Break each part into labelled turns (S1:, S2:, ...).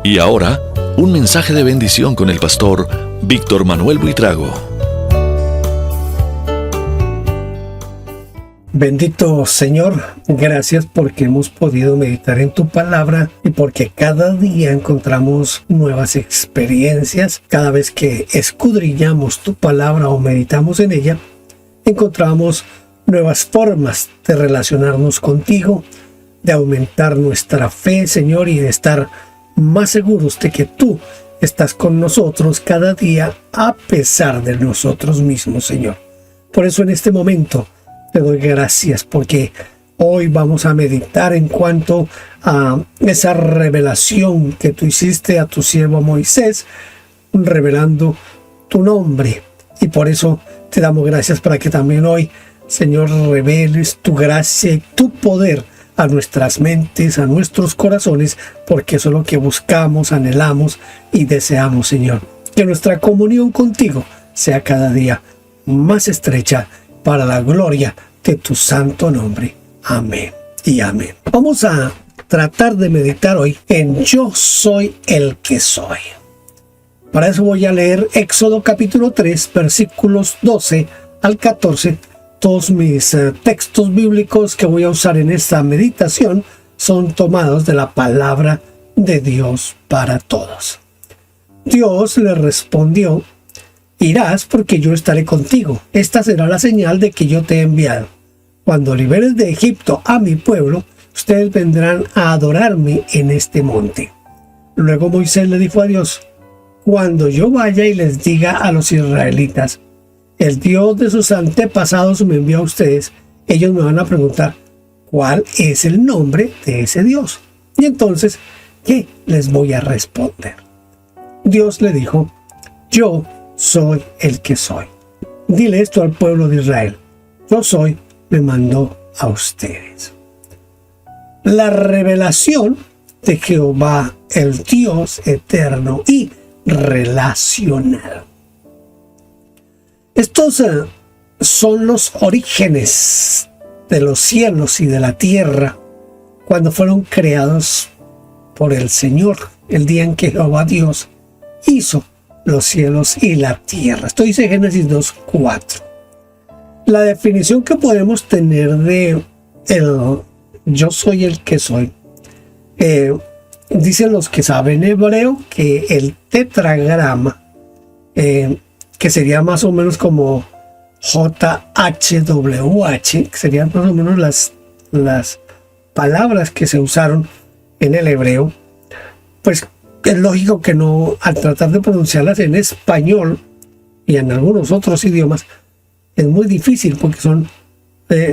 S1: Y ahora, un mensaje de bendición con el pastor Víctor Manuel Buitrago.
S2: Bendito Señor, gracias porque hemos podido meditar en tu palabra y porque cada día encontramos nuevas experiencias. Cada vez que escudriñamos tu palabra o meditamos en ella, encontramos nuevas formas de relacionarnos contigo, de aumentar nuestra fe, Señor, y de estar más seguros de que tú estás con nosotros cada día a pesar de nosotros mismos, Señor. Por eso en este momento te doy gracias porque hoy vamos a meditar en cuanto a esa revelación que tú hiciste a tu siervo Moisés, revelando tu nombre. Y por eso te damos gracias para que también hoy, Señor, reveles tu gracia y tu poder a nuestras mentes, a nuestros corazones, porque eso es lo que buscamos, anhelamos y deseamos, Señor. Que nuestra comunión contigo sea cada día más estrecha para la gloria de tu santo nombre. Amén y amén. Vamos a tratar de meditar hoy en Yo soy el que soy. Para eso voy a leer Éxodo capítulo 3, versículos 12 al 14. Todos mis textos bíblicos que voy a usar en esta meditación son tomados de la palabra de Dios para todos. Dios le respondió: irás porque yo estaré contigo. Esta será la señal de que yo te he enviado. Cuando liberes de Egipto a mi pueblo, ustedes vendrán a adorarme en este monte. Luego Moisés le dijo a Dios: cuando yo vaya y les diga a los israelitas, el Dios de sus antepasados me envió a ustedes, ellos me van a preguntar, ¿cuál es el nombre de ese Dios? Y entonces, ¿qué les voy a responder? Dios le dijo: yo soy el que soy. Dile esto al pueblo de Israel: yo soy, me mandó a ustedes. La revelación de Jehová, el Dios eterno y relacional. Estos son los orígenes de los cielos y de la tierra cuando fueron creados por el Señor, el día en que Jehová Dios hizo los cielos y la tierra. Esto dice Génesis 2:4. La definición que podemos tener de el yo soy el que soy, dicen los que saben hebreo que el tetragrama, que sería más o menos como JHWH, que serían más o menos las palabras que se usaron en el hebreo, pues es lógico que no, al tratar de pronunciarlas en español y en algunos otros idiomas, es muy difícil porque son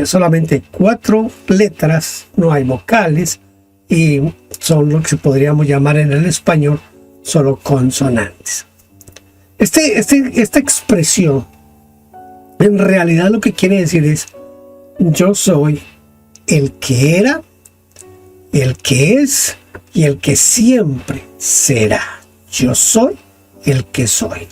S2: solamente 4 letras, no hay vocales y son lo que podríamos llamar en el español solo consonantes. Esta expresión en realidad lo que quiere decir es: yo soy el que era, el que es y el que siempre será. Yo soy el que soy.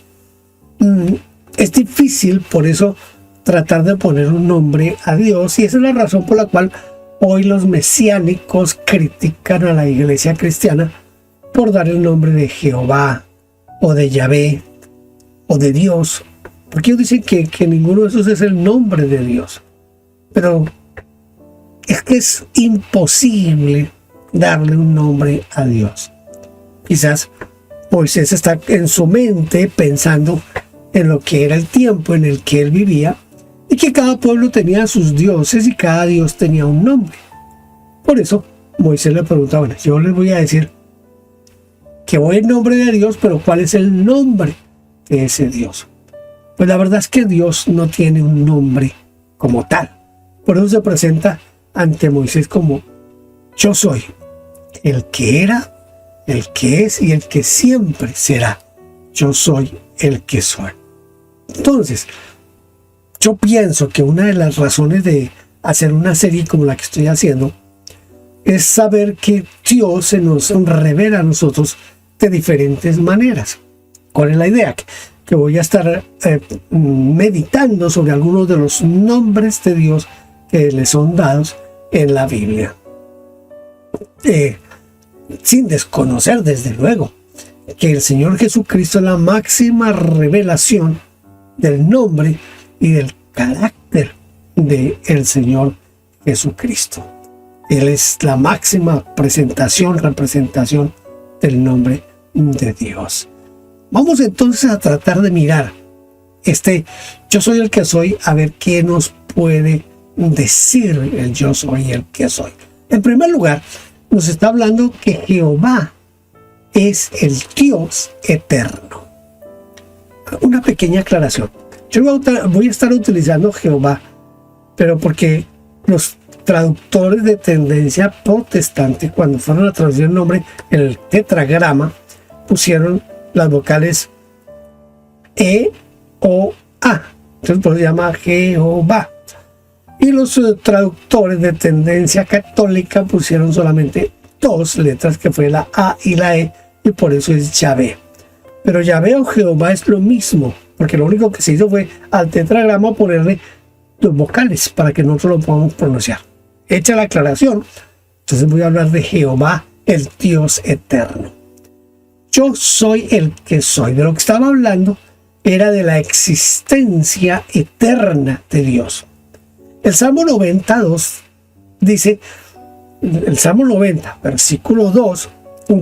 S2: Es difícil, por eso, tratar de poner un nombre a Dios, y esa es la razón por la cual hoy los mesiánicos critican a la iglesia cristiana por dar el nombre de Jehová o de Yahvé o de Dios, porque ellos dicen que ninguno de esos es el nombre de Dios. Pero es que es imposible darle un nombre a Dios. Quizás Moisés está en su mente pensando en lo que era el tiempo en el que él vivía y que cada pueblo tenía sus dioses y cada dios tenía un nombre. Por eso Moisés le pregunta: bueno, yo les voy a decir que voy en nombre de Dios, pero ¿cuál es el nombre de ese Dios? Pues la verdad es que Dios no tiene un nombre como tal. Por eso se presenta ante Moisés como: yo soy el que era, el que es y el que siempre será. Yo soy el que soy. Entonces, yo pienso que una de las razones de hacer una serie como la que estoy haciendo es saber que Dios se nos revela a nosotros de diferentes maneras. ¿Cuál es la idea? Que voy a estar meditando sobre algunos de los nombres de Dios que le son dados en la Biblia. sin desconocer desde luego que el Señor Jesucristo es la máxima revelación del nombre y del carácter del Señor Jesucristo. Él es la máxima representación del nombre de Dios. Vamos entonces a tratar de mirar yo soy el que soy, a ver qué nos puede decir el yo soy el que soy. En primer lugar, nos está hablando que Jehová es el Dios eterno. Una pequeña aclaración. Yo voy a estar utilizando Jehová, pero porque los traductores de tendencia protestante, cuando fueron a traducir el nombre en el tetragrama, pusieron las vocales E, O, A. Entonces por eso se llama Jehová. Y los traductores de tendencia católica pusieron solamente dos letras, que fue la A y la E, y por eso es Yahvé. Pero Yahvé o Jehová es lo mismo, porque lo único que se hizo fue al tetragrama ponerle dos vocales para que nosotros lo podamos pronunciar. Hecha la aclaración, entonces voy a hablar de Jehová, el Dios eterno. Yo soy el que soy. De lo que estaba hablando era de la existencia eterna de Dios. El Salmo 92 dice, el Salmo 90, versículo 2,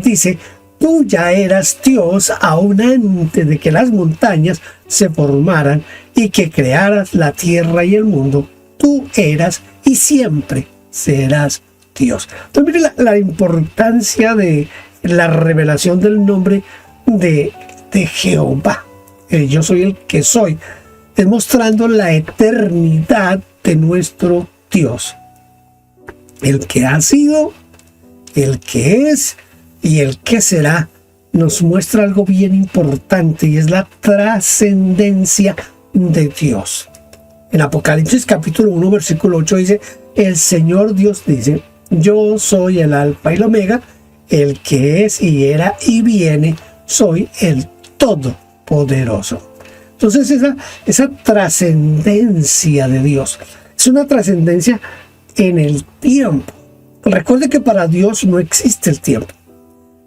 S2: dice: tú ya eras Dios aún antes de que las montañas se formaran y que crearas la tierra y el mundo. Tú eras y siempre serás Dios. Entonces mire la importancia de la revelación del nombre de Jehová. Yo soy el que soy. Es mostrando la eternidad de nuestro Dios. El que ha sido, el que es y el que será, nos muestra algo bien importante, y es la trascendencia de Dios. En Apocalipsis capítulo 1 versículo 8 dice: el Señor Dios dice: yo soy el alfa y el omega, el que es y era y viene, soy el todopoderoso. Entonces esa trascendencia de Dios es una trascendencia en el tiempo. Recuerde que para Dios no existe el tiempo.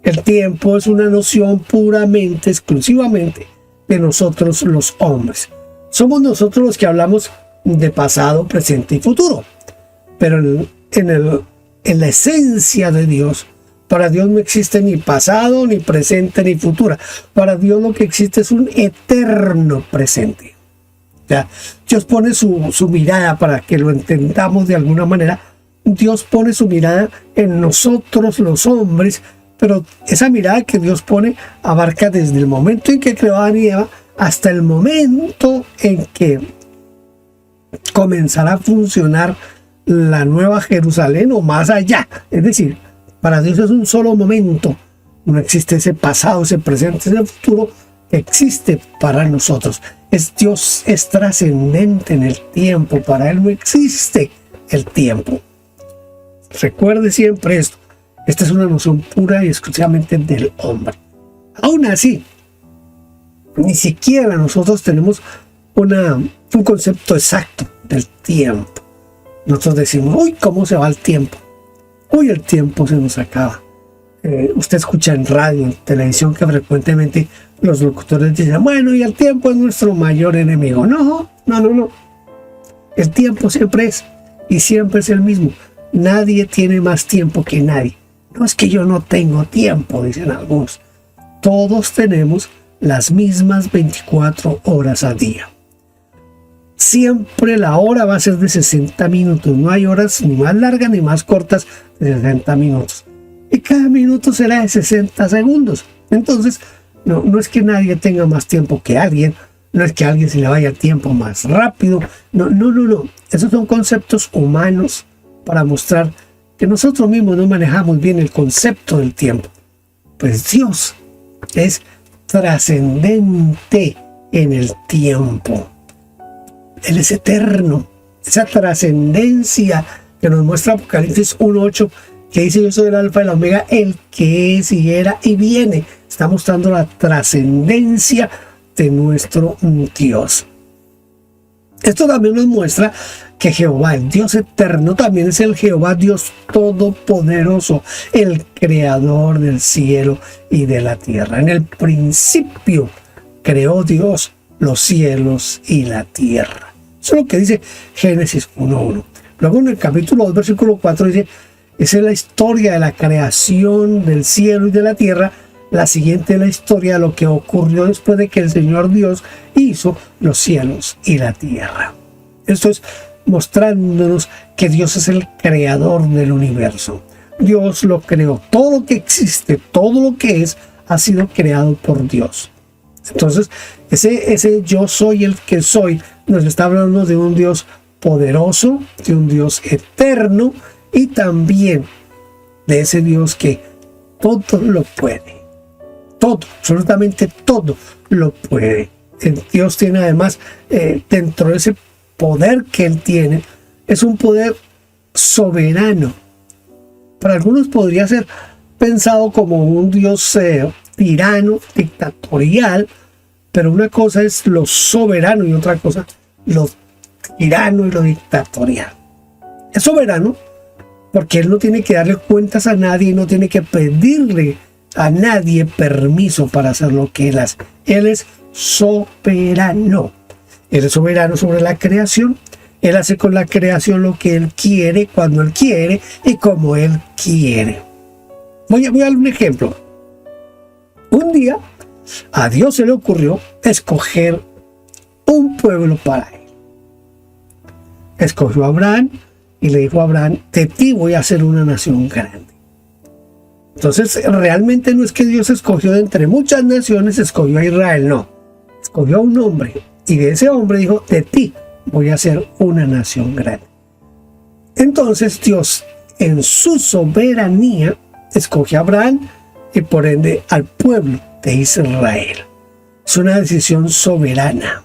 S2: El tiempo es una noción puramente, exclusivamente de nosotros los hombres. Somos nosotros los que hablamos de pasado, presente y futuro. Pero en la esencia de Dios, para Dios no existe ni pasado, ni presente, ni futuro. Para Dios lo que existe es un eterno presente. O sea, Dios pone su mirada, para que lo entendamos de alguna manera. Dios pone su mirada en nosotros los hombres, pero esa mirada que Dios pone abarca desde el momento en que creó a Adán y Eva hasta el momento en que comenzará a funcionar la nueva Jerusalén o más allá. Es decir, para Dios es un solo momento. No existe ese pasado, ese presente, ese futuro que existe para nosotros. Dios es trascendente en el tiempo. Para Él no existe el tiempo. Recuerde siempre esto. Esta es una noción pura y exclusivamente del hombre. Aún así, ni siquiera nosotros tenemos un concepto exacto del tiempo. Nosotros decimos: uy, ¿cómo se va el tiempo? Uy, el tiempo se nos acaba. Usted escucha en radio, en televisión, que frecuentemente los locutores dicen: bueno, y el tiempo es nuestro mayor enemigo. No. El tiempo siempre es, y siempre es el mismo. Nadie tiene más tiempo que nadie. No es que yo no tengo tiempo, dicen algunos. Todos tenemos las mismas 24 horas al día. Siempre la hora va a ser de 60 minutos. No hay horas ni más largas ni más cortas de 60 minutos. Y cada minuto será de 60 segundos. Entonces, no es que nadie tenga más tiempo que alguien. No es que a alguien se le vaya el tiempo más rápido. No. Esos son conceptos humanos para mostrar que nosotros mismos no manejamos bien el concepto del tiempo. Pues Dios es trascendente en el tiempo. Él es eterno. Esa trascendencia que nos muestra Apocalipsis 1:8, que dice: yo soy el alfa y la omega, el que es y era y viene. Está mostrando la trascendencia de nuestro Dios. Esto también nos muestra que Jehová, el Dios eterno, también es el Jehová Dios todopoderoso, el creador del cielo y de la tierra. En el principio creó Dios los cielos y la tierra. Eso es lo que dice Génesis 1:1. Luego en el capítulo 2, versículo 4 dice, esa es la historia de la creación del cielo y de la tierra. La siguiente es la historia de lo que ocurrió después de que el Señor Dios hizo los cielos y la tierra. Esto es mostrándonos que Dios es el creador del universo. Dios lo creó. Todo lo que existe, todo lo que es, ha sido creado por Dios. Entonces, ese yo soy el que soy, nos está hablando de un Dios poderoso, de un Dios eterno y también de ese Dios que todo lo puede. Todo, absolutamente todo lo puede. Dios tiene además, dentro de ese poder que Él tiene, es un poder soberano. Para algunos podría ser pensado como un Dios tirano, dictatorial, pero una cosa es lo soberano y otra cosa lo tirano y lo dictatorial. Es soberano porque Él no tiene que darle cuentas a nadie y no tiene que pedirle a nadie permiso para hacer lo que Él hace. Él es soberano. Él es soberano sobre la creación. Él hace con la creación lo que Él quiere, cuando Él quiere y como Él quiere. Voy a dar un ejemplo. Un día a Dios se le ocurrió escoger un pueblo para Él. Escogió a Abraham y le dijo a Abraham, de ti voy a hacer una nación grande. Entonces, realmente no es que Dios escogió de entre muchas naciones, escogió a Israel, no. Escogió a un hombre y de ese hombre dijo, de ti voy a hacer una nación grande. Entonces Dios, en su soberanía, escoge a Abraham y por ende al pueblo de Israel. Es una decisión soberana.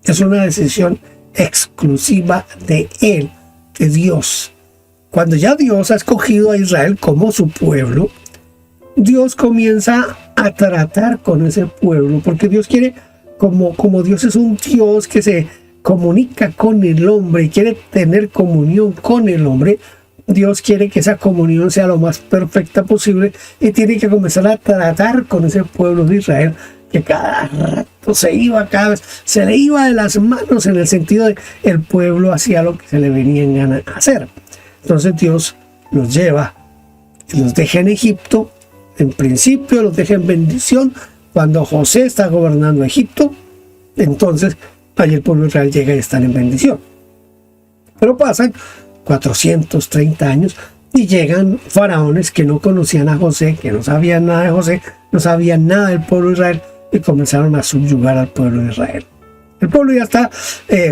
S2: Es una decisión exclusiva de Él, de Dios. Cuando ya Dios ha escogido a Israel como su pueblo, Dios comienza a tratar con ese pueblo, porque Dios quiere, como Dios es un Dios que se comunica con el hombre y quiere tener comunión con el hombre, Dios quiere que esa comunión sea lo más perfecta posible y tiene que comenzar a tratar con ese pueblo de Israel que cada rato se le iba de las manos, en el sentido de el pueblo hacía lo que se le venía en gana hacer. Entonces Dios los lleva y los deja en Egipto. En principio los deja en bendición. Cuando José está gobernando Egipto, entonces allí el pueblo de Israel llega y están en bendición. Pero pasan 430 años y llegan faraones que no conocían a José, que no sabían nada de José, no sabían nada del pueblo de Israel y comenzaron a subyugar al pueblo de Israel. El pueblo ya está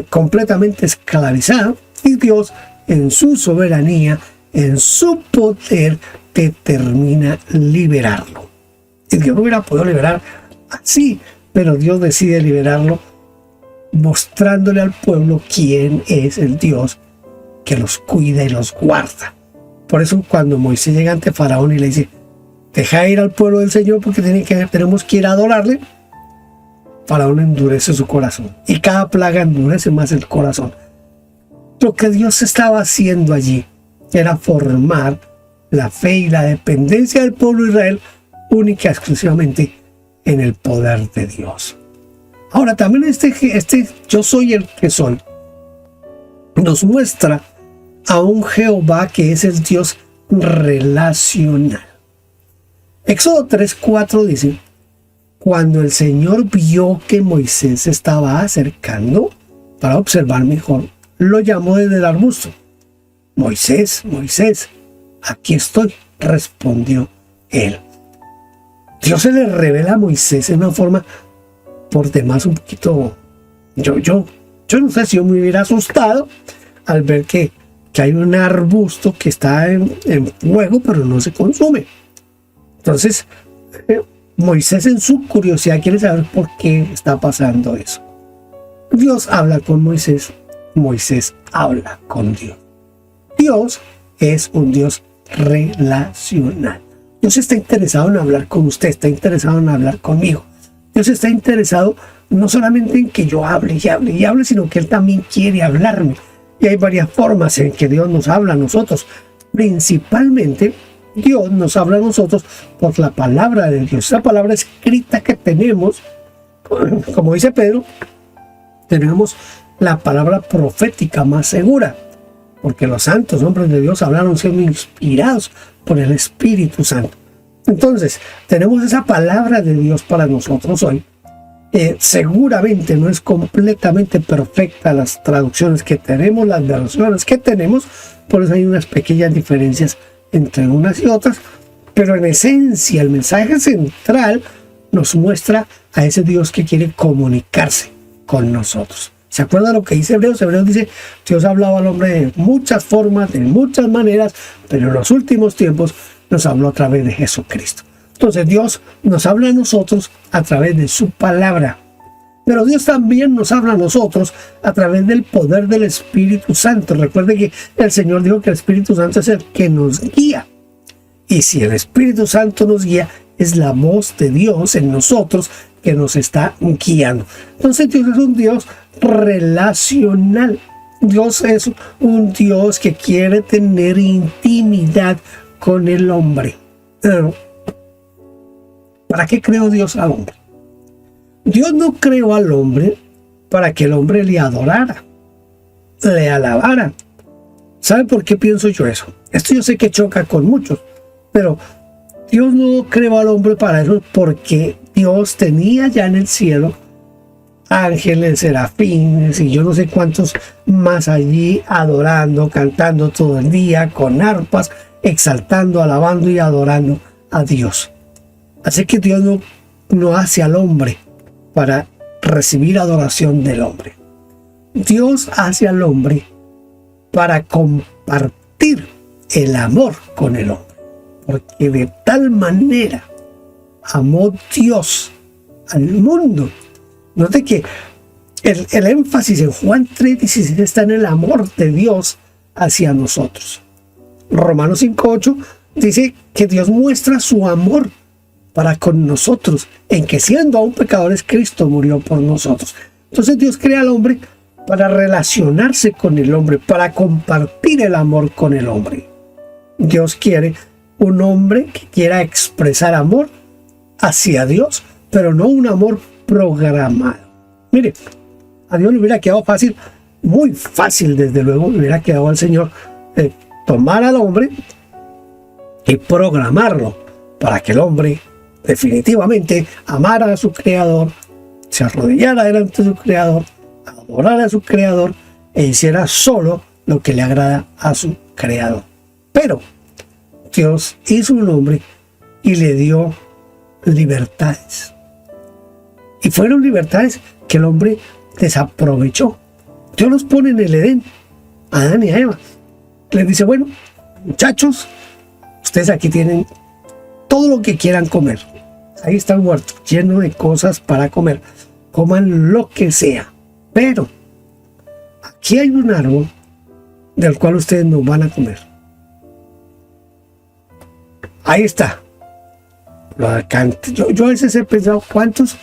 S2: completamente esclavizado y Dios, en su soberanía, en su poder, determina liberarlo. Y Dios no hubiera podido liberar así, pero Dios decide liberarlo mostrándole al pueblo quién es el Dios que los cuida y los guarda. Por eso cuando Moisés llega ante Faraón y le dice, deja ir al pueblo del Señor porque tenemos que ir a adorarle, Faraón endurece su corazón y cada plaga endurece más el corazón. Lo que Dios estaba haciendo allí era formar la fe y la dependencia del pueblo de Israel única y exclusivamente en el poder de Dios. Ahora también este yo soy el que soy nos muestra a un Jehová que es el Dios relacional. Éxodo 3:4 dice, cuando el Señor vio que Moisés se estaba acercando para observar mejor, lo llamó desde el arbusto. Moisés, Moisés, aquí estoy, respondió él. Dios se le revela a Moisés en una forma por demás un poquito, yo no sé si yo me hubiera asustado al ver que hay un arbusto que está en fuego pero no se consume. Entonces Moisés, en su curiosidad, quiere saber por qué está pasando eso. Dios habla con Moisés, Moisés habla con Dios. Dios es un Dios relacional. Dios está interesado en hablar con usted, está interesado en hablar conmigo. Dios está interesado no solamente en que yo hable y hable y hable, sino que Él también quiere hablarme. Y hay varias formas en que Dios nos habla a nosotros. Principalmente, Dios nos habla a nosotros por la palabra de Dios. Esa palabra escrita que tenemos, como dice Pedro, tenemos la palabra profética más segura, porque los santos hombres de Dios hablaron siendo inspirados por el Espíritu Santo. Entonces, tenemos esa palabra de Dios para nosotros hoy. Seguramente no es completamente perfecta las traducciones que tenemos, las versiones que tenemos, por eso hay unas pequeñas diferencias entre unas y otras, pero en esencia el mensaje central nos muestra a ese Dios que quiere comunicarse con nosotros. ¿Se acuerda lo que dice Hebreos? Hebreos dice: Dios ha hablado al hombre de muchas formas, de muchas maneras, pero en los últimos tiempos nos habló a través de Jesucristo. Entonces Dios nos habla a nosotros a través de su palabra. Pero Dios también nos habla a nosotros a través del poder del Espíritu Santo. Recuerde que el Señor dijo que el Espíritu Santo es el que nos guía. Y si el Espíritu Santo nos guía, es la voz de Dios en nosotros que nos está guiando. Entonces Dios es un Dios relacional. Dios es un Dios que quiere tener intimidad con el hombre. ¿Para qué creó Dios al hombre? Dios no creó al hombre para que el hombre le adorara, le alabara. ¿Sabe por qué pienso yo eso? Esto yo sé que choca con muchos, pero Dios no creó al hombre para eso, porque Dios tenía ya en el cielo ángeles, serafines y yo no sé cuántos más allí adorando, cantando todo el día con arpas, exaltando, alabando y adorando a Dios. Así que Dios no hace al hombre para recibir adoración del hombre. Dios hace al hombre para compartir el amor con el hombre. Porque de tal manera amó Dios al mundo. Note que el énfasis en Juan 3:16 está en el amor de Dios hacia nosotros. Romanos 5:8 dice que Dios muestra su amor para con nosotros, en que siendo aún pecadores, Cristo murió por nosotros. Entonces Dios crea al hombre para relacionarse con el hombre, para compartir el amor con el hombre. Dios quiere un hombre que quiera expresar amor hacia Dios, pero no un amor programado. Mire, a Dios le hubiera quedado fácil, muy fácil desde luego, le hubiera quedado al Señor tomar al hombre y programarlo para que el hombre definitivamente amara a su Creador, se arrodillara delante de su Creador, adorara a su Creador e hiciera solo lo que le agrada a su Creador. Pero Dios hizo un hombre y le dio libertades. Y fueron libertades que el hombre desaprovechó. Dios los pone en el Edén, a Adán y a Eva. Les dice: bueno, muchachos, ustedes aquí tienen todo lo que quieran comer. Ahí está el huerto, lleno de cosas para comer. Coman lo que sea. Pero aquí hay un árbol del cual ustedes no van a comer. Ahí está. Yo a veces he pensado cuántos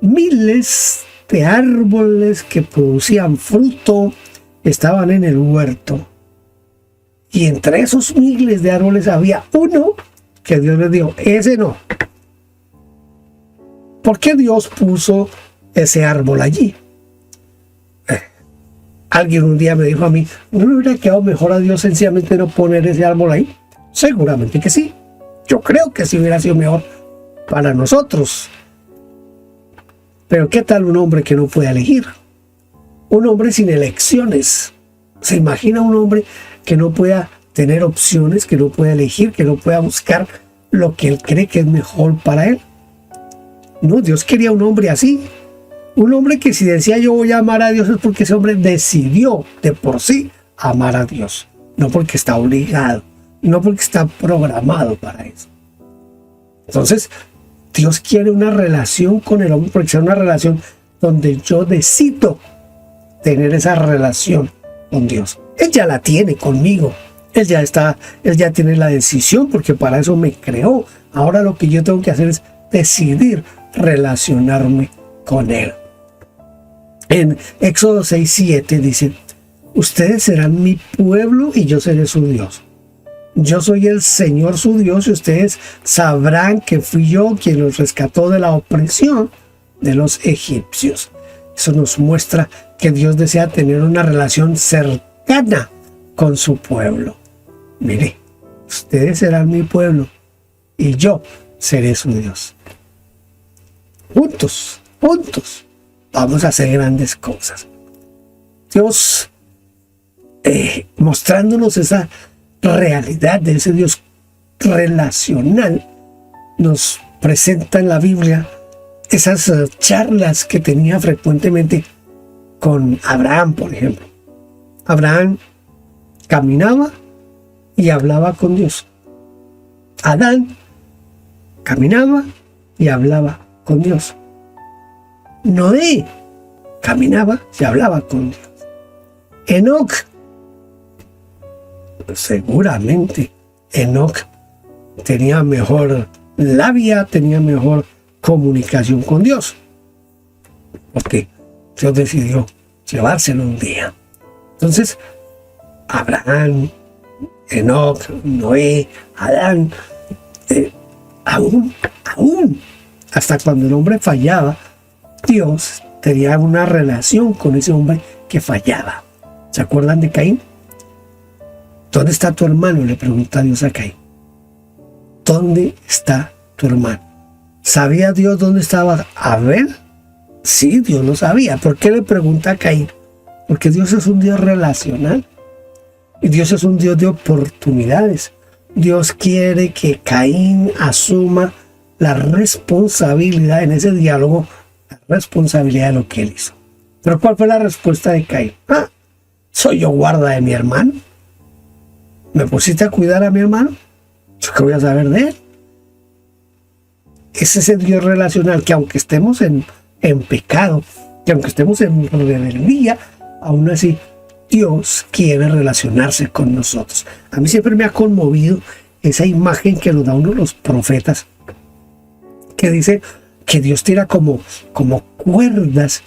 S2: miles de árboles que producían fruto estaban en el huerto. Y entre esos miles de árboles había uno que Dios les dijo: ese no. ¿Por qué Dios puso ese árbol allí? Alguien un día me dijo a mí: ¿no le hubiera quedado mejor a Dios sencillamente no poner ese árbol ahí? Seguramente que sí. Yo creo que sí hubiera sido mejor para nosotros. Pero ¿qué tal un hombre que no puede elegir? Un hombre sin elecciones. ¿Se imagina un hombre que no pueda tener opciones, que no pueda elegir, que no pueda buscar lo que él cree que es mejor para él? No, Dios quería un hombre así. Un hombre que si decía yo voy a amar a Dios es porque ese hombre decidió de por sí amar a Dios. No porque está obligado, no porque está programado para eso. Entonces, Dios quiere una relación con el hombre, porque sea una relación donde yo decido tener esa relación con Dios. Él ya la tiene conmigo. Él ya tiene la decisión, porque para eso me creó. Ahora lo que yo tengo que hacer es decidir relacionarme con Él. En Éxodo 6:7 dice: ustedes serán mi pueblo y yo seré su Dios. Yo soy el Señor su Dios y ustedes sabrán que fui yo quien los rescató de la opresión de los egipcios. Eso nos muestra que Dios desea tener una relación cercana con su pueblo. Mire, ustedes serán mi pueblo y yo seré su Dios. Juntos vamos a hacer grandes cosas. Dios, mostrándonos esa realidad de ese Dios relacional, nos presenta en la Biblia esas charlas que tenía frecuentemente con Abraham, por ejemplo. Abraham caminaba y hablaba con Dios. Adán caminaba y hablaba con Dios. Noé caminaba y hablaba con Dios. Enoc, seguramente Enoc tenía mejor labia, tenía mejor comunicación con Dios, porque Dios decidió llevárselo un día. Entonces, Abraham, Enoc, Noé, Adán, aún, hasta cuando el hombre fallaba, Dios tenía una relación con ese hombre que fallaba. ¿Se acuerdan de Caín? ¿Dónde está tu hermano?, le pregunta Dios a Caín. ¿Dónde está tu hermano? ¿Sabía Dios dónde estaba Abel? Sí, Dios lo sabía. ¿Por qué le pregunta a Caín? Porque Dios es un Dios relacional. Y Dios es un Dios de oportunidades. Dios quiere que Caín asuma la responsabilidad en ese diálogo, la responsabilidad de lo que él hizo. Pero ¿cuál fue la respuesta de Caín? ¿Soy yo guarda de mi hermano? ¿Me pusiste a cuidar a mi hermano? ¿Yo qué voy a saber de él? Es ese Dios relacional que aunque estemos en pecado, que aunque estemos en rebeldía, aún así Dios quiere relacionarse con nosotros. A mí siempre me ha conmovido esa imagen que nos da uno de los profetas, que dice que Dios tira como cuerdas,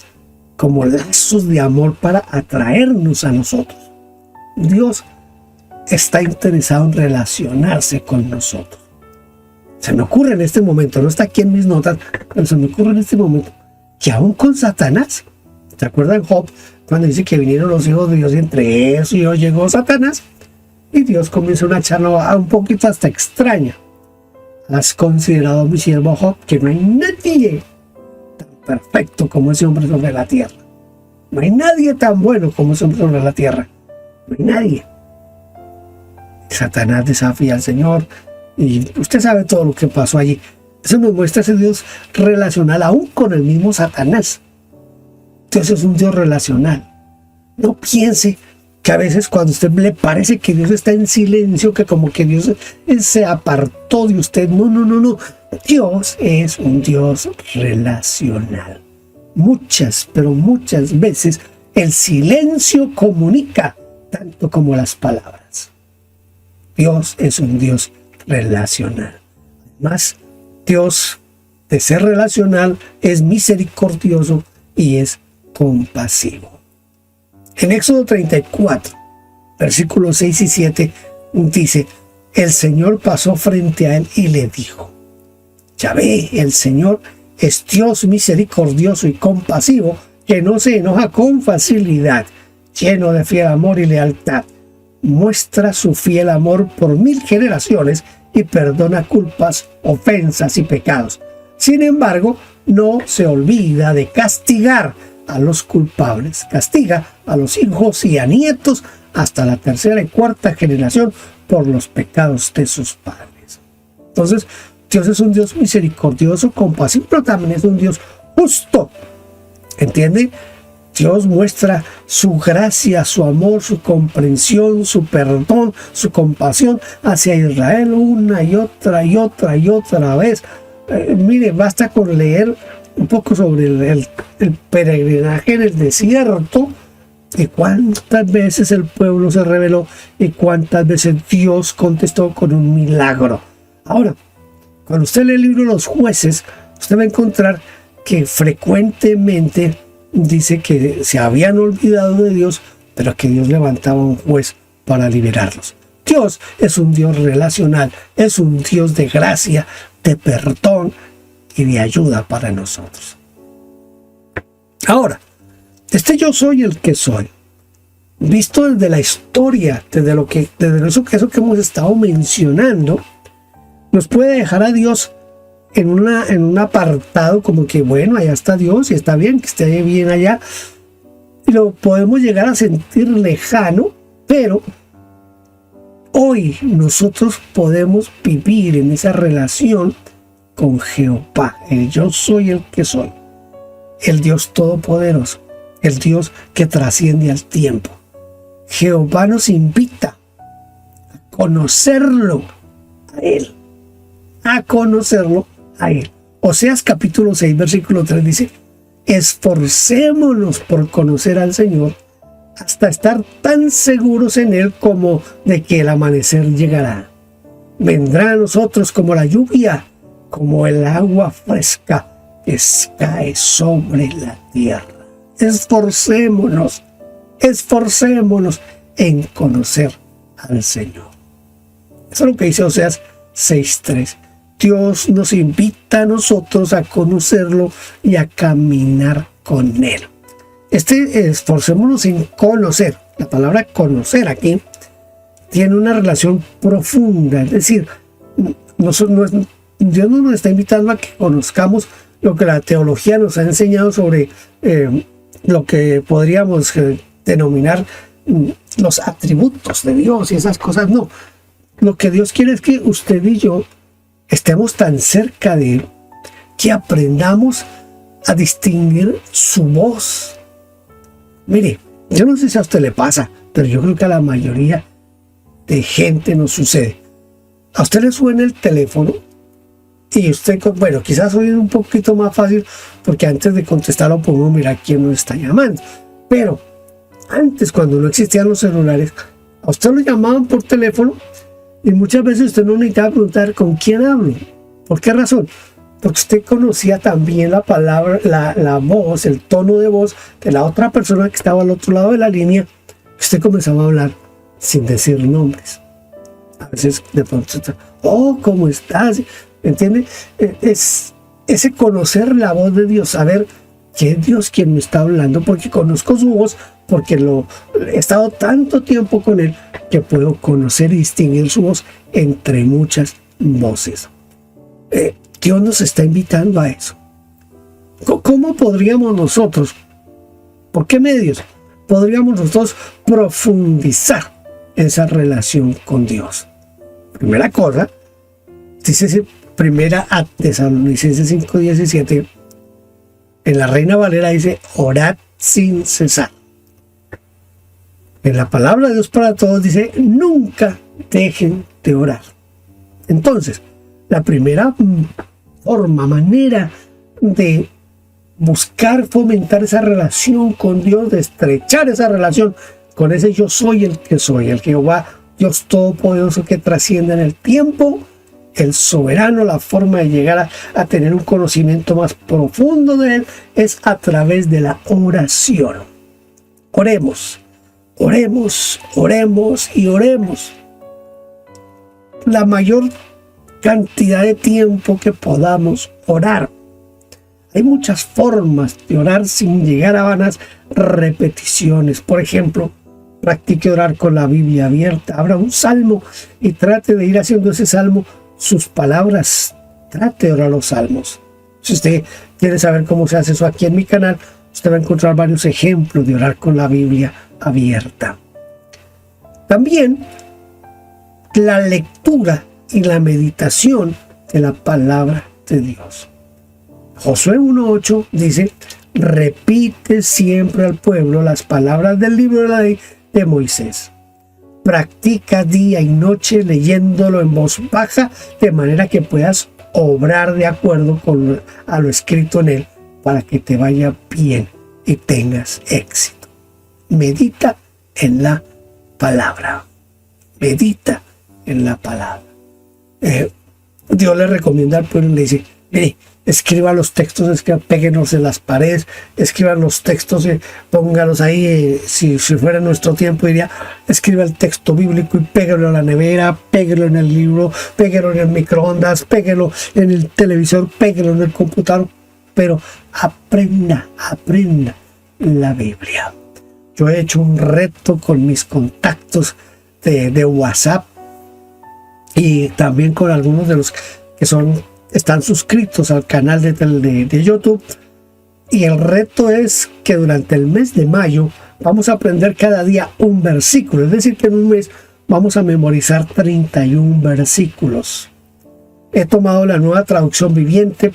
S2: como lazos de amor para atraernos a nosotros. Dios está interesado en relacionarse con nosotros. Se me ocurre en este momento, no está aquí en mis notas, pero se me ocurre en este momento que aún con Satanás, ¿se acuerdan Job cuando dice que vinieron los hijos de Dios y entre eso y yo llegó Satanás? Y Dios comienza una charla un poquito hasta extraña. ¿Has considerado, mi siervo Job, que no hay nadie tan perfecto como ese hombre sobre la tierra? No hay nadie tan bueno como ese hombre sobre la tierra. No hay nadie. Satanás desafía al Señor y usted sabe todo lo que pasó allí. Eso nos muestra ese Dios relacional aún con el mismo Satanás. Dios es un Dios relacional. No piense que a veces cuando a usted le parece que Dios está en silencio, que como que Dios se apartó de usted. No. Dios es un Dios relacional. Muchas, pero muchas veces el silencio comunica tanto como las palabras. Dios es un Dios relacional. Además, Dios, de ser relacional, es misericordioso y es compasivo. En Éxodo 34, versículos 6 y 7, dice: el Señor pasó frente a él y le dijo: Yahvé, el Señor, es Dios misericordioso y compasivo, que no se enoja con facilidad, lleno de fiel amor y lealtad. Muestra su fiel amor por 1000 generaciones y perdona culpas, ofensas y pecados. Sin embargo, no se olvida de castigar a los culpables. Castiga a los hijos y a nietos hasta la 3ª y 4ª generación por los pecados de sus padres. Entonces, Dios es un Dios misericordioso, compasivo, pero también es un Dios justo. ¿Entiende? Dios muestra su gracia, su amor, su comprensión, su perdón, su compasión hacia Israel una y otra vez. Mire, basta con leer un poco sobre el peregrinaje en el desierto y cuántas veces el pueblo se rebeló y cuántas veces Dios contestó con un milagro. Ahora, cuando usted lee el libro de los Jueces, usted va a encontrar que frecuentemente dice que se habían olvidado de Dios pero que Dios levantaba un juez para liberarlos. Dios es un Dios relacional, es un Dios de gracia, de perdón y de ayuda para nosotros. Ahora, yo soy el que soy, visto desde la historia, desde eso que hemos estado mencionando, nos puede dejar a Dios en un apartado como que, bueno, allá está Dios y está bien que esté bien allá, y lo podemos llegar a sentir lejano, pero hoy nosotros podemos vivir en esa relación con Jehová, el yo soy el que soy, el Dios todopoderoso, el Dios que trasciende al tiempo. Jehová nos invita a conocerlo a Él, a conocerlo a Él. Oseas capítulo 6, versículo 3 dice: esforcémonos por conocer al Señor hasta estar tan seguros en Él como de que el amanecer llegará. Vendrá a nosotros como la lluvia, como el agua fresca que cae sobre la tierra. Esforcémonos en conocer al Señor. Eso es lo que dice Oseas 6:3. Dios nos invita a nosotros a conocerlo y a caminar con Él. Esforcémonos en conocer. La palabra conocer aquí tiene una relación profunda, es decir, Dios no nos está invitando a que conozcamos lo que la teología nos ha enseñado sobre lo que podríamos denominar los atributos de Dios y esas cosas. No, lo que Dios quiere es que usted y yo estemos tan cerca de Él que aprendamos a distinguir su voz. Mire, yo no sé si a usted le pasa, pero yo creo que a la mayoría de gente nos sucede. A usted le suena el teléfono y usted, bueno, quizás hoy es un poquito más fácil porque antes de contestarlo podemos mirar quién nos está llamando. Pero antes, cuando no existían los celulares, a usted lo llamaban por teléfono y muchas veces usted no necesitaba preguntar con quién hablo. ¿Por qué razón? Porque usted conocía también la palabra, la voz, el tono de voz de la otra persona que estaba al otro lado de la línea. Usted comenzaba a hablar sin decir nombres. A veces de pronto, oh, ¿cómo estás? ¿Entiende? Es ese conocer la voz de Dios, saber que es Dios quien me está hablando, porque conozco su voz, porque he estado tanto tiempo con Él que puedo conocer y distinguir su voz entre muchas voces. Dios nos está invitando a eso. ¿Cómo podríamos nosotros, por qué medios, podríamos nosotros profundizar esa relación con Dios? Primera cosa, dice primera a Tesalonicenses 5:17, en la Reina Valera dice: orad sin cesar. En la palabra de Dios para todos dice: nunca dejen de orar. Entonces, la primera manera de buscar fomentar esa relación con Dios, de estrechar esa relación con ese yo soy el que soy, el Jehová, Dios todopoderoso que trasciende en el tiempo, el soberano, la forma de llegar a tener un conocimiento más profundo de Él es a través de la oración. Oremos, oremos, oremos y oremos. La mayor cantidad de tiempo que podamos orar. Hay muchas formas de orar sin llegar a vanas repeticiones. Por ejemplo, practique orar con la Biblia abierta. Abra un salmo y trate de ir haciendo ese salmo sus palabras. Trate de orar los salmos. Si usted quiere saber cómo se hace eso aquí en mi canal, usted va a encontrar varios ejemplos de orar con la Biblia abierta. También la lectura y la meditación de la palabra de Dios. Josué 1:8 dice: repite siempre al pueblo las palabras del libro de la ley de Moisés. Practica día y noche leyéndolo en voz baja, de manera que puedas obrar de acuerdo a lo escrito en él, para que te vaya bien y tengas éxito. Medita en la palabra. Medita en la palabra. Dios le recomienda al pueblo y le dice, mire, escriba los textos, péguenos en las paredes, escriban los textos, póngalos ahí. Si fuera nuestro tiempo, diría, escriba el texto bíblico y péguelo en la nevera, péguelo en el libro, péguelo en el microondas, péguelo en el televisor, péguelo en el computador, pero aprenda la Biblia. Yo he hecho un reto con mis contactos de WhatsApp y también con algunos de los que están suscritos al canal de YouTube. Y el reto es que durante el mes de mayo vamos a aprender cada día un versículo. Es decir, que en un mes vamos a memorizar 31 versículos. He tomado la Nueva Traducción Viviente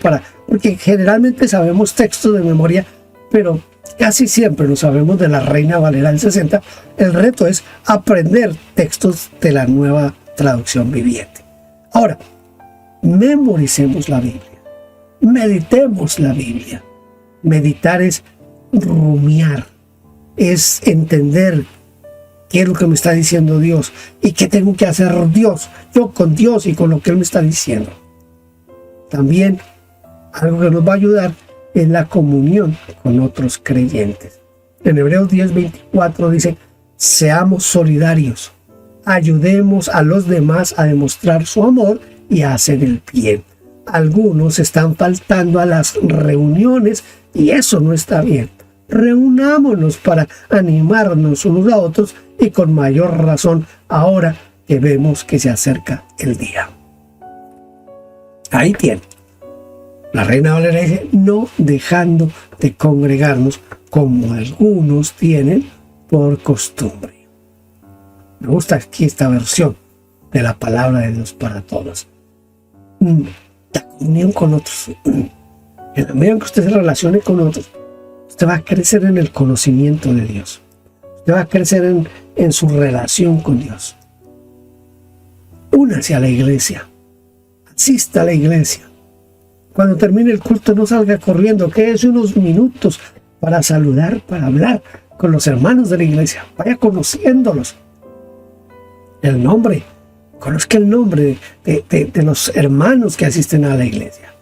S2: porque generalmente sabemos textos de memoria, pero casi siempre lo sabemos de la Reina Valera del 60. El reto es aprender textos de la Nueva Traducción Viviente. Ahora, memoricemos la Biblia. Meditemos la Biblia. Meditar es rumiar, es entender qué es lo que me está diciendo Dios y qué tengo que hacer yo con Dios y con lo que Él me está diciendo. También algo que nos va a ayudar es la comunión con otros creyentes. En Hebreos 10:24 dice, seamos solidarios, ayudemos a los demás a demostrar su amor y a hacer el bien. Algunos están faltando a las reuniones y eso no está bien. Reunámonos para animarnos unos a otros y con mayor razón ahora que vemos que se acerca el día. Ahí tiene. La Reina Valera dice, no dejando de congregarnos como algunos tienen por costumbre. Me gusta aquí esta versión de la palabra de Dios para todos. La comunión con otros. En la medida en que usted se relacione con otros, usted va a crecer en el conocimiento de Dios. Usted va a crecer en su relación con Dios. Únase a la iglesia. Asista a la iglesia. Cuando termine el culto, no salga corriendo. Quédese unos minutos para saludar, para hablar con los hermanos de la iglesia. Vaya conociéndolos. El nombre. Conozca el nombre de los hermanos que asisten a la iglesia.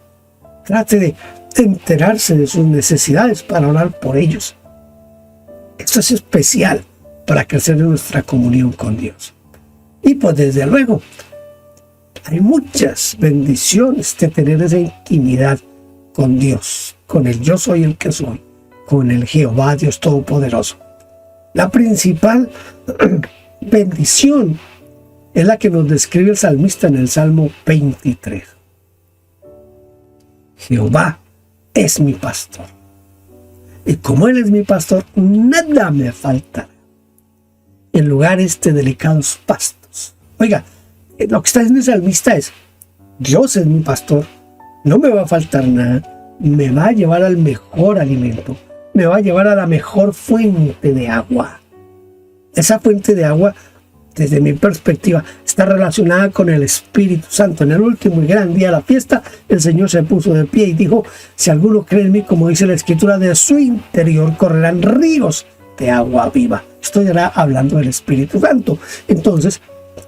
S2: Trate de enterarse de sus necesidades para orar por ellos. Esto es especial para crecer en nuestra comunión con Dios. Y pues desde luego, hay muchas bendiciones de tener esa intimidad con Dios, con el yo soy el que soy, con el Jehová Dios Todopoderoso. La principal bendición es la que nos describe el salmista en el Salmo 23. Jehová es mi pastor. Y como Él es mi pastor, nada me faltará. En lugares de delicados pastos. Oiga, lo que está diciendo el salmista es, Dios es mi pastor, no me va a faltar nada, me va a llevar al mejor alimento, me va a llevar a la mejor fuente de agua. Esa fuente de agua, desde mi perspectiva, está relacionada con el Espíritu Santo. En el último y gran día de la fiesta, el Señor se puso de pie y dijo, si alguno cree en mí, como dice la Escritura, de su interior correrán ríos de agua viva. Estoy ahora hablando del Espíritu Santo. Entonces,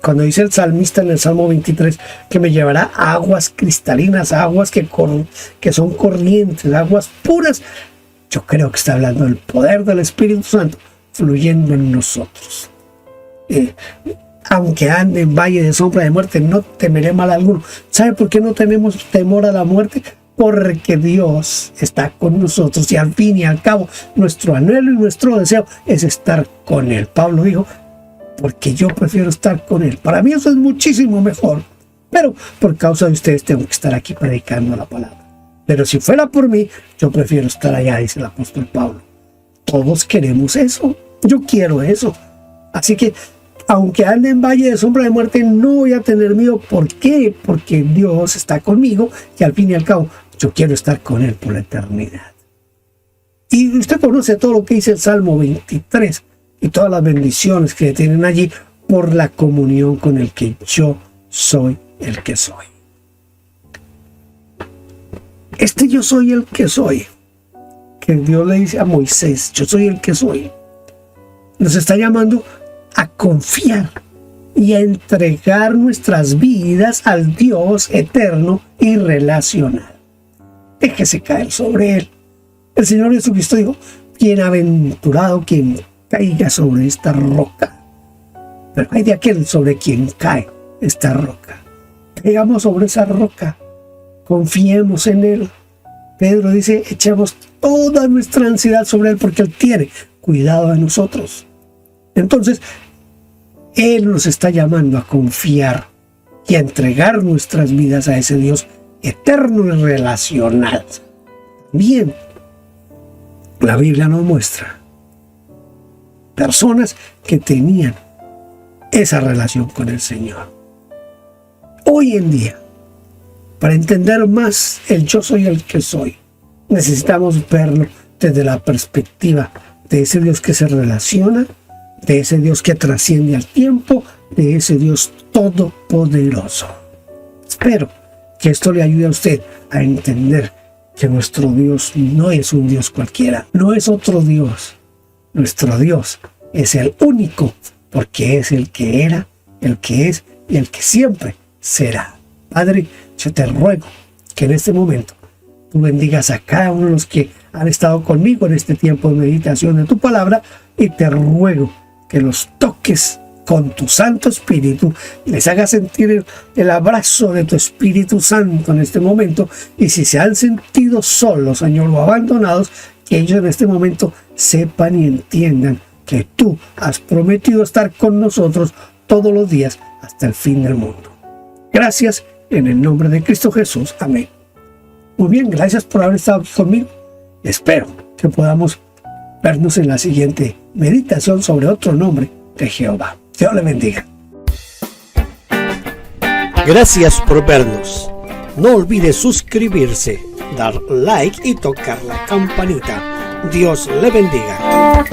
S2: cuando dice el salmista en el Salmo 23 que me llevará a aguas cristalinas, a aguas que son corrientes, aguas puras, yo creo que está hablando del poder del Espíritu Santo fluyendo en nosotros. Aunque ande en valle de sombra de muerte, no temeré mal alguno. ¿Sabe por qué no tenemos temor a la muerte? Porque Dios está con nosotros y al fin y al cabo nuestro anhelo y nuestro deseo es estar con Él. Pablo dijo, porque yo prefiero estar con Él. Para mí eso es muchísimo mejor, pero por causa de ustedes tengo que estar aquí predicando la palabra. Pero si fuera por mí, yo prefiero estar allá, dice el apóstol Pablo. Todos queremos eso. Yo quiero eso. Así que, aunque ande en valle de sombra de muerte, no voy a tener miedo. ¿Por qué? Porque Dios está conmigo y al fin y al cabo, yo quiero estar con Él por la eternidad. Y usted conoce todo lo que dice el Salmo 23 y todas las bendiciones que tienen allí por la comunión con el que yo soy el que soy. Este yo soy el que soy, que Dios le dice a Moisés, yo soy el que soy, nos está llamando a confiar y a entregar nuestras vidas al Dios eterno y relacional. Déjese caer sobre Él. El Señor Jesucristo dijo: bienaventurado quien caiga sobre esta roca. Pero hay de aquel sobre quien cae esta roca. Caigamos sobre esa roca. Confiemos en Él. Pedro dice: echemos toda nuestra ansiedad sobre Él porque Él tiene cuidado de nosotros. Entonces, Él nos está llamando a confiar y a entregar nuestras vidas a ese Dios eterno y relacional. Bien, la Biblia nos muestra personas que tenían esa relación con el Señor. Hoy en día, para entender más el yo soy el que soy, necesitamos verlo desde la perspectiva de ese Dios que se relaciona, de ese Dios que trasciende al tiempo, de ese Dios todopoderoso. Espero que esto le ayude a usted a entender que nuestro Dios no es un Dios cualquiera, no es otro Dios. Nuestro Dios es el único, porque es el que era, el que es y el que siempre será. Padre, yo te ruego que en este momento tú bendigas a cada uno de los que han estado conmigo en este tiempo de meditación de tu palabra, y te ruego que los toques con tu Santo Espíritu, les hagas sentir el abrazo de tu Espíritu Santo en este momento, y si se han sentido solos, Señor, o abandonados, que ellos en este momento sepan y entiendan que tú has prometido estar con nosotros todos los días hasta el fin del mundo. Gracias, en el nombre de Cristo Jesús. Amén. Muy bien, gracias por haber estado aquí conmigo. Espero que podamos vernos en la siguiente meditación sobre otro nombre de Jehová. Dios le bendiga.
S3: Gracias por vernos. No olvide suscribirse, dar like y tocar la campanita. Dios le bendiga.